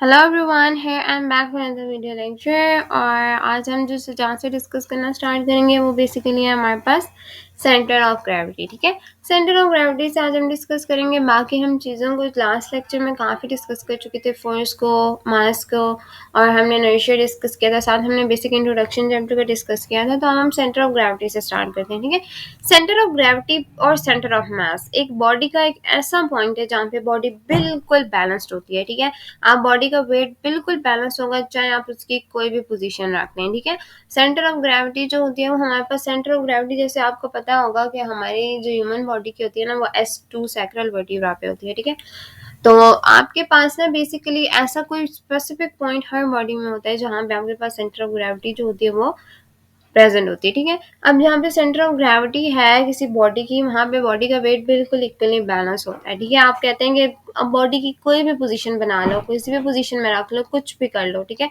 Hello everyone, here I am back with another video lecture. और आज हम जो जहाँ से डिस्कस करना स्टार्ट करेंगे वो बेसिकली है हमारे पास सेंटर ऑफ ग्रेविटी। ठीक है, सेंटर ऑफ ग्रेविटी से आज हम डिस्कस करेंगे। बाकी हम चीज़ों को लास्ट लेक्चर में काफ़ी डिस्कस कर चुके थे, फोर्स को, मास को, और हमने इनर्शिया डिस्कस किया था, साथ हमने बेसिक इंट्रोडक्शन चैप्टर का डिस्कस किया था। तो हम सेंटर ऑफ ग्रेविटी से स्टार्ट करते हैं। ठीक है, सेंटर ऑफ ग्रेविटी और सेंटर ऑफ मास एक बॉडी का एक ऐसा पॉइंट है जहाँ पे बॉडी बिल्कुल बैलेंस्ड होती है। ठीक है, आप बॉडी का वेट बिल्कुल बैलेंस होगा चाहे आप उसकी कोई भी पोजीशन रख लें। ठीक है, सेंटर ऑफ ग्रेविटी जो होती है वो हमारे पास सेंटर ऑफ ग्रेविटी, जैसे आपको पता होगा कि हमारी जो ह्यूमन बॉडी की होती है ना, वो S2 सैक्रल वर्टिब्रा पे होती है। ठीक है, तो आपके पास ना बेसिकली ऐसा कोई स्पेसिफिक पॉइंट हर बॉडी में होता है जहाँ पे आपके पास सेंटर ऑफ ग्रेविटी जो होती है वो प्रेजेंट होती है। ठीक है, अब जहाँ पे सेंटर ऑफ ग्रेविटी है किसी बॉडी की, वहाँ पे बॉडी का वेट बिल्कुल इक्वली बैलेंस होता है। ठीक है, आप कहते हैं कि अब बॉडी की कोई भी पोजीशन बना लो, किसी भी पोजीशन में रख लो, कुछ भी कर लो। ठीक है,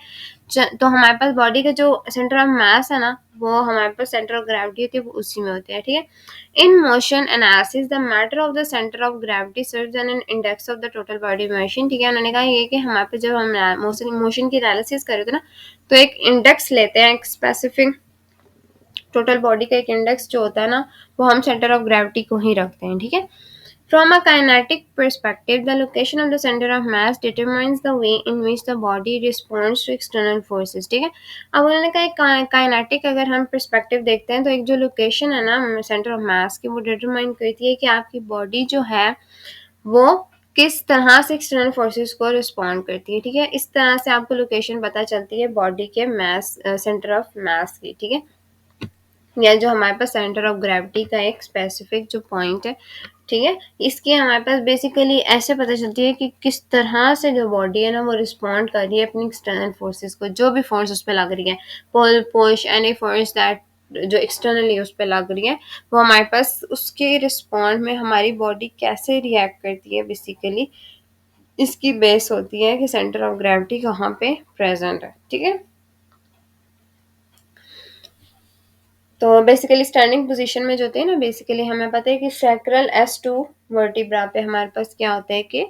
तो हमारे पास बॉडी का जो सेंटर ऑफ मास है ना, वो हमारे पास सेंटर ऑफ ग्रेविटी होती है, वो उसी में होती है। ठीक है, in motion analysis the matter of the centre of gravity serves an index of the total body motion. ठीक है, उन्होंने कहा ये कि हमारे पास जब हम मोशन की एनालिसिस कर रहे थे ना, तो एक इंडेक्स लेते हैं, एक स्पेसिफिक टोटल बॉडी का एक इंडेक्स जो होता है ना, वो हम सेंटर ऑफ ग्रेविटी को ही रखते हैं। ठीक है, from a kinetic perspective, the location of the center of mass determines the way in which the body responds to external forces. ठीक है, अब उन्होंने कहा काइनेटिक अगर हम perspective देखते हैं तो एक जो लोकेशन है ना सेंटर ऑफ मास की, वो डिटरमाइन करती है कि आपकी बॉडी जो है वो किस तरह से एक्सटर्नल फोर्सेस को रिस्पॉन्ड करती है। ठीक है, इस तरह से आपको लोकेशन पता चलती है बॉडी के मास, सेंटर ऑफ मास की। ठीक है, या जो हमारे पास सेंटर ऑफ ग्रेविटी का एक स्पेसिफिक जो पॉइंट है। ठीक है, इसकी हमारे पास बेसिकली ऐसे पता चलती है कि किस तरह से जो बॉडी है ना वो रिस्पॉन्ड कर रही है अपनी एक्सटर्नल फोर्सेस को, जो भी फोर्स उस पर लग रही है, पुल पुश एनी फोर्स दैट जो एक्सटर्नली उस पर लग रही है, वो हमारे पास उसके रिस्पॉन्ड में हमारी बॉडी कैसे रिएक्ट करती है, बेसिकली इसकी बेस होती है कि सेंटर ऑफ ग्रेविटी कहाँ पे प्रेजेंट है। ठीक है, तो बेसिकली स्टैंडिंग पोजीशन में जो होते हैं ना, बेसिकली हमें पता है कि सैक्रल S2 वर्टिब्रा पे हमारे पास क्या होता है कि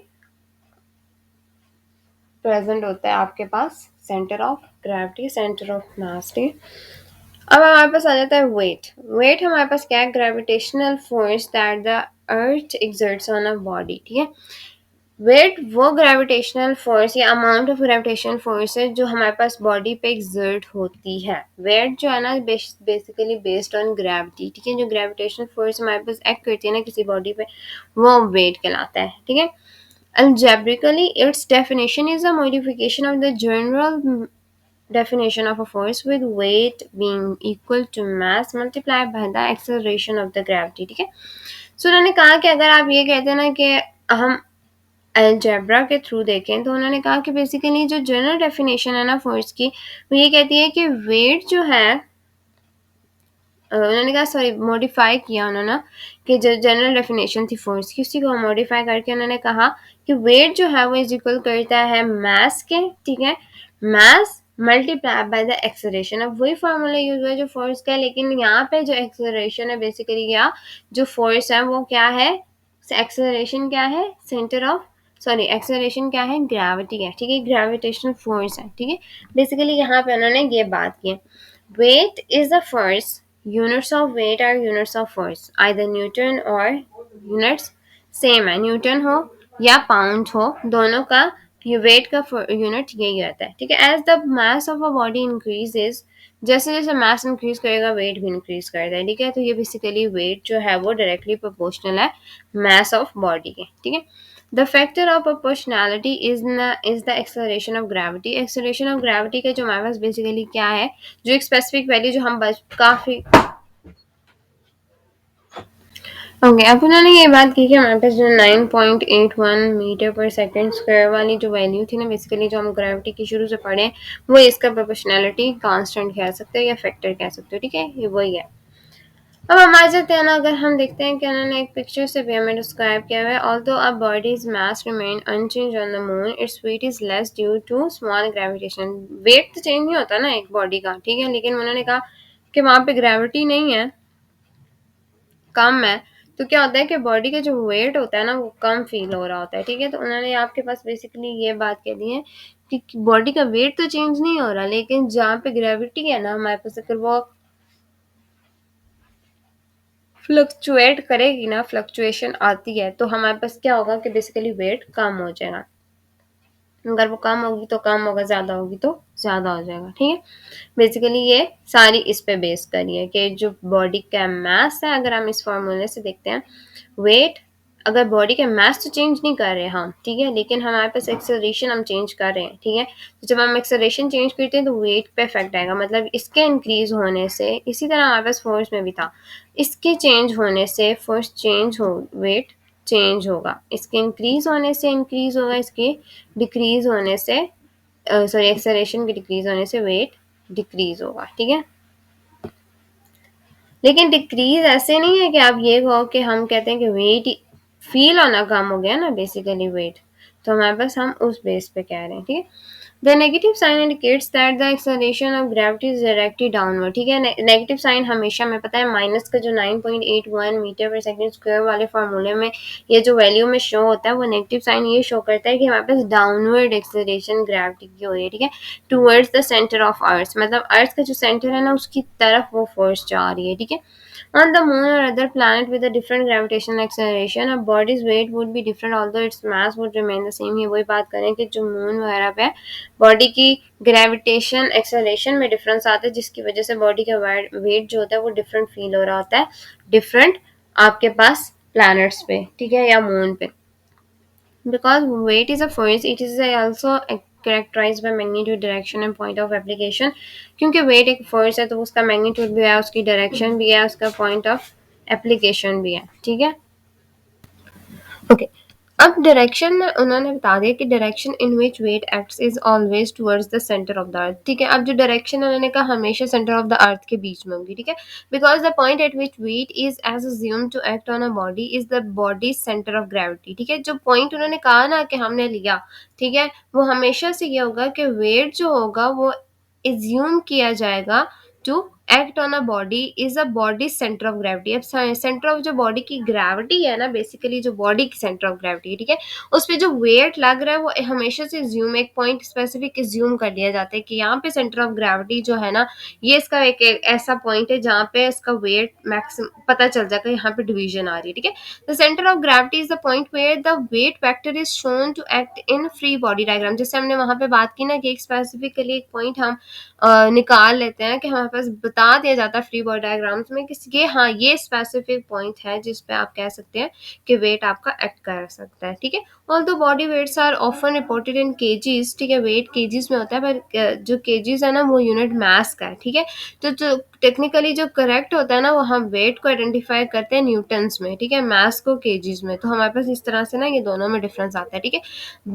प्रेजेंट होता है आपके पास centre of gravity, centre of mass. ठीक है, अब हमारे पास आ जाता है वेट। वेट हमारे पास क्या है? Gravitational force that the earth exerts on a body. ठीक है, वेट वो ग्रेविटेशनल फोर्स या अमाउंट ऑफ ग्रेविटेशनल फोर्स है जो हमारे पास बॉडी पे एक्सर्ट होती है। वेट जो है ना बेसिकली बेस्ड ऑन ग्रेविटी। ठीक है, जो ग्रेविटेशनल फोर्स हमारे पास एक्ट करती है ना किसी बॉडी पे, वो वेट कहलाता है। ठीक है, algebraically its definition is a modification of the general definition of a force with weight being equal to mass multiplied by the acceleration of the gravity। ठीक है, सो उन्होंने कहा कि अगर आप ये कहते हैं ना कि हम अलजेब्रा के थ्रू देखें, तो उन्होंने कहा कि बेसिकली जो जनरल डेफिनेशन है ना फोर्स की, वो ये कहती है कि वेट जो है, उन्होंने कहा सॉरी मॉडिफाई किया उन्होंने, कि जो जनरल डेफिनेशन थी फोर्स की उसी को मॉडिफाई करके उन्होंने कहा कि वेट जो है वो इज इक्वल करता है मास के। ठीक है, मास मल्टीप्लाई बाय द एक्सेलरेशन। अब वही फार्मूला यूज हुआ है जो फोर्स का है, लेकिन यहाँ पे जो एक्सेलरेशन है बेसिकली क्या, जो फोर्स है वो क्या है, एक्सेलरेशन क्या है, सेंटर ऑफ सॉरी एक्सेलरेशन क्या है, ग्रेविटी है। ठीक है, ग्रेविटेशनल फोर्स है। ठीक है, बेसिकली यहाँ पे उन्होंने ये बात की है, weight is the force, units of weight are units of force, either Newton or units same है, न्यूटन हो या पाउंड हो, दोनों का ये वेट का यूनिट यही रहता है। ठीक है, as the mass of a body increases, जैसे जैसे मास इंक्रीज करेगा वेट भी इंक्रीज करता है। ठीक है, तो ये बेसिकली वेट जो है वो डायरेक्टली प्रोपोर्शनल है मास ऑफ बॉडी के। ठीक है, the factor of proportionality is the acceleration of gravity. Acceleration of gravity का जो हमारे पास बेसिकली क्या है, जो एक स्पेसिफिक वैल्यू जो हम बस काफी ओके, अब उन्होंने ये बात की कि हमारे पास जो 9.81 मीटर पर सेकंड स्क्वायर वाली जो वैल्यू थी ना, बेसिकली जो हम ग्रेविटी की शुरू से पढ़े, वो इसका प्रोपोर्शनैलिटी कांस्टेंट कह सकते हो या फैक्टर कह सकते हो। ठीक है, ये वही है। अब हम आ जाते हैं ना, अगर हम देखते हैं कि उन्होंने एक पिक्चर से भी हमें डिस्क्राइब किया हुआ है, although a body's mass remain unchanged on the moon, its weight is less due to small gravitation. Weight तो चेंज नहीं होता ना एक बॉडी का, ठीक है, लेकिन उन्होंने कहा कि वहाँ पे ग्रेविटी नहीं है, कम है, तो क्या होता है कि बॉडी का जो वेट होता है ना वो कम फील हो रहा होता है। ठीक है, तो उन्होंने आपके पास बेसिकली ये बात कह दी है आपकी बॉडी का वेट तो चेंज नहीं हो रहा, लेकिन जहाँ पे ग्रेविटी है ना हमारे पास, अगर वो फ्लक्चुएट करेगी ना, फ्लक्चुएशन आती है, तो हमारे पास क्या होगा कि बेसिकली वेट कम हो जाएगा। अगर वो कम होगी तो कम होगा, ज़्यादा होगी तो ज़्यादा हो जाएगा, ठीक है। बेसिकली ये सारी इस पे बेस करी है कि जो बॉडी का मास है, अगर हम इस फॉर्मूले से देखते हैं, वेट, अगर बॉडी का मास तो चेंज नहीं कर रहे हम, ठीक है, लेकिन हमारे पास एक्सेलरेशन हम चेंज कर रहे हैं, ठीक है। तो जब हम एक्सेलरेशन चेंज करते हैं तो वेट पे इफेक्ट आएगा, मतलब इसके इंक्रीज होने से, इसी तरह हमारे पास फोर्स में भी था, इसके चेंज होने से फोर्स चेंज हो, वेट चेंज होगा, इसके इंक्रीज होने से इंक्रीज होगा, इसके डिक्रीज होने से, सॉरी, एक्सेलरेशन के डिक्रीज होने से वेट डिक्रीज होगा, ठीक है। लेकिन डिक्रीज ऐसे नहीं है कि आप ये कहो कि हम कहते हैं कि वेट फील होना कम हो गया ना, बेसिकली वेट, तो हमारे पास हम उस बेस पे कह रहे हैं, ठीक है। The negative sign indicates that the acceleration of gravity is directly downward, ठीक है। नेगेटिव साइन हमेशा हमें पता है, माइनस का जो 9.81 मीटर पर सेकंड स्क्वायर वाले फार्मूले में ये जो वैल्यू में शो होता है, वो नेगेटिव साइन ये शो करता है कि हमारे पास डाउनवर्ड एक्सेलरेशन ग्रेविटी की हो रही है, ठीक है, towards the centre of earth, मतलब अर्थ का जो सेंटर है ना उसकी तरफ वो फोर्स जा रही है, ठीक है। On the moon or other planet with a different gravitational acceleration, a body's weight would be different although its mass would remain the same। ये वही बात करें कि जो मून वगैरह पे बॉडी की ग्रेविटेशन एक्सेलरेशन में डिफरेंस आता है, जिसकी वजह से बॉडी का वेट जो होता है वो डिफरेंट फील हो रहा होता है, डिफरेंट आपके पास प्लैनेट्स पे, ठीक है, या मून पे। Because weight is a force, it is also characterized by magnitude, direction and point of application। क्योंकि weight एक force है तो उसका magnitude भी है, उसकी direction भी है, उसका point of application भी है, ठीक है। ओके, अब डायरेक्शन में उन्होंने बता दिया कि direction in which weight acts is always towards the centre of the earth, ठीक है। अब जो डायरेक्शन उन्होंने कहा हमेशा सेंटर ऑफ द अर्थ के बीच में होगी, ठीक है, because the point at which weight is as assume to act on a body is the body centre of gravity, ठीक है। जो पॉइंट उन्होंने कहा ना कि हमने लिया, ठीक है, वो हमेशा से ये होगा कि वेट जो होगा वो एज्यूम किया जाएगा to act on a body is a body centre of gravity. अब सेंटर ऑफ जो बॉडी की ग्रेविटी है ना, बेसिकली जो बॉडी की सेंटर ऑफ ग्रेविटी, ठीक है, उस पर जो वेट लग रहा है वो हमेशा से ज्यूम, एक पॉइंट स्पेसिफिक ज्यूम कर लिया जाता है कि यहाँ पे सेंटर ऑफ ग्रेविटी जो है ना, ये इसका एक ऐसा पॉइंट है जहाँ पे इसका वेट मैक्सिमम पता चल जाएगा, यहाँ पे डिवीजन आ रही है, ठीक है। The centre of gravity is the point where the weight vector is shown to act in free body diagram. जैसे हमने वहां पे बात की ना कि एक स्पेसिफिकली एक पॉइंट हम निकाल लेते हैं कि हमारे पास बता दिया जाता है फ्री बॉडी डायग्राम्स में कि ये, हाँ, ये स्पेसिफिक पॉइंट है जिस पे आप कह सकते हैं कि वेट आपका एक्ट कर सकता है, ठीक है। Although body weights are often reported in kgs, ठीक है, वेट केजीज में होता है, पर जो केजीज है ना वो यूनिट मास का है, ठीक है। तो जो टेक्निकली जो करेक्ट होता है ना, वो हम वेट को आइडेंटिफाई करते हैं न्यूटन्स में, ठीक है, मास को केजीज में। तो हमारे पास इस तरह से ना ये दोनों में डिफरेंस आता है, ठीक है,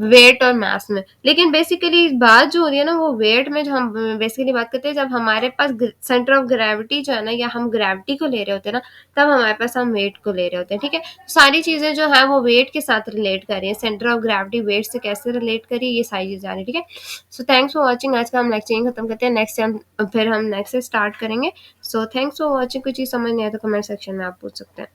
वेट और मास में। लेकिन बेसिकली बात जो हो रही है ना वो वेट में, जो हम बेसिकली बात करते हैं जब हमारे पास सेंटर ऑफ ग्रेविटी जो है ना, या हम ग्रेविटी को ले रहे होते हैं ना, तब हमारे पास हम वेट को ले रहे होते हैं, ठीक है। सारी चीजें जो है वो वेट के साथ रिलेट कर रही है, सेंटर ऑफ ग्रेविटी वेट से कैसे रिलेट करी, ये सारी चीजें आ रही है, ठीक है। So thanks for watching. आज का हम लेक्चरिंग खत्म करते हैं, नेक्स्ट टाइम फिर हम नेक्स्ट से स्टार्ट करेंगे। So thanks for watching. कुछ चीज समझ नहीं आया तो कमेंट सेक्शन में आप पूछ सकते हैं।